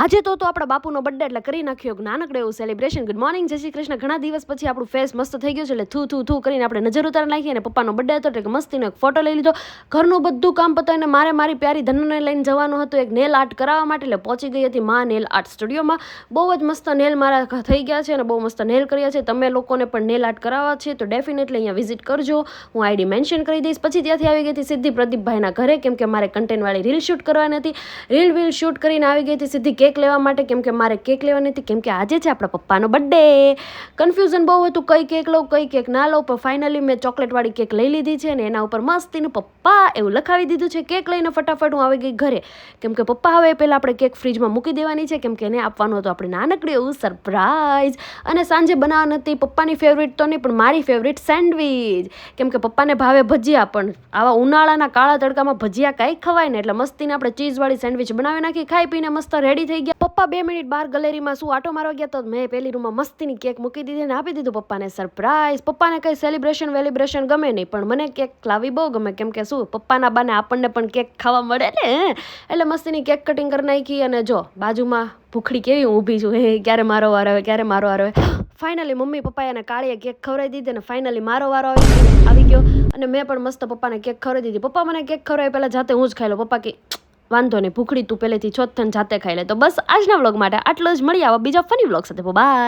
આજે તો આપણા બાપુનો બર્થડે એટલે કરી નાખ્યો નાનકડે એવું સેલિબ્રેશન. ગુડ મોર્નિંગ, જય શ્રી કૃષ્ણ. ઘણા દિવસ પછી આપણું ફેસ મસ્ત થઈ ગયું છે એટલે થૂ કરીને આપણે નજર ઉતાર નાખી અને પપ્પાનો બર્થડે હતો એટલે મસ્તીનો એક ફોટો લઈ લીધો. ઘરનું બધું કામ પતાવીને મારી પ્યારી ધનુને લઈને જવાનું હતું એક નેલ આર્ટ કરાવવા માટે, એટલે પહોંચી ગઈ હતી માં નેલ આર્ટ સ્ટુડિયોમાં. બહુ જ મસ્ત નેલ મારા થઈ ગયા છે અને બહુ મસ્ત નેલ કર્યા છે. તમે લોકોને પણ નેલ આર્ટ કરાવવા છે તો ડેફિનેટલી અહીંયા વિઝિટ કરજો. હું આઈડી મેન્શન કરી દઈશ. પછી ત્યાંથી આવી ગઈ હતી સીધી પ્રદીપભાઈના ઘરે, કેમ કે મારે કન્ટેન્ટવાળી રીલ શૂટ કરવાની હતી. રીલ શૂટ કરીને આવી ગઈ હતી સીધી કેક લેવા માટે, કેમ કે મારે કેક લેવાની હતી, કેમ કે આજે છે આપણા પપ્પાનો બર્થડે. કન્ફ્યુઝન બહુ હતું કઈ કેક લઉં કઈ કેક ના લઉં, પણ ફાઇનલી મેં ચોકલેટવાળી કેક લઈ લીધી છે અને એના ઉપર મસ્તીનું પપ્પા એવું લખાવી દીધું છે. કેક લઈને ફટાફટ હું આવી ગઈ ઘરે, કેમ કે પપ્પા હવે પહેલાં આપણે કેક ફ્રીજમાં મૂકી દેવાની છે, કેમ કે એને આપવાનું હતું આપણે નાનકડું એવું સરપ્રાઈઝ. અને સાંજે બનાવવાની હતી પપ્પાની ફેવરિટ તો નહીં પણ મારી ફેવરિટ સેન્ડવીચ, કેમ કે પપ્પાને ભાવે ભજીયા, પણ આવા ઉનાળાના કાળા તડકામાં ભજીયા કાંઈ ખવાય ને, એટલે મસ્તીને આપણે ચીઝવાળી સેન્ડવીચ બનાવી નાખી. ખાઈ પીને મસ્ત રેડી થઈ ગયા. પપ્પા 2 મિનિટ બહાર ગેલેરીમાં શું આટો મારવા ગયા, તો મેં પેલી રૂમમાં મસ્તીની કેક મૂકી દીધી અને આપી દીધું પપ્પાને સરપ્રાઈઝ. પપ્પાને કંઈ સેલિબ્રેશન ગમે નહીં, પણ મને કેક લાવી બહુ ગમે, કેમ કે શું પપ્પાના બાને આપણને પણ કેક ખાવા મળે ને, એટલે મસ્તીની કેક કટિંગ કરી નાખી. અને જો બાજુમાં ભૂખડી કેવી ઊભી છું, ક્યારે મારો વારો આવે ક્યારે મારો વારો આવે. ફાઇનલી મમ્મી પપ્પાએ એને કાળીએ કેક ખવડાવી દીધી અને ફાઇનલી મારો વારો આવી ગયો અને મેં પણ મસ્ત પપ્પાને કેક ખવડાવી દીધી. પપ્પા મને કેક ખવડાવી પહેલાં જાતે હું જ ખાઈ લો. પપ્પા કે વાંધો નહીં, ભૂખડી તું પહેલેથી છો જ જાતે ખાઈ લે. તો બસ આજના વ્લોગ માટે આટલો જ. મળી આવા બીજા ફની વ્લોગ સાથે. બાય.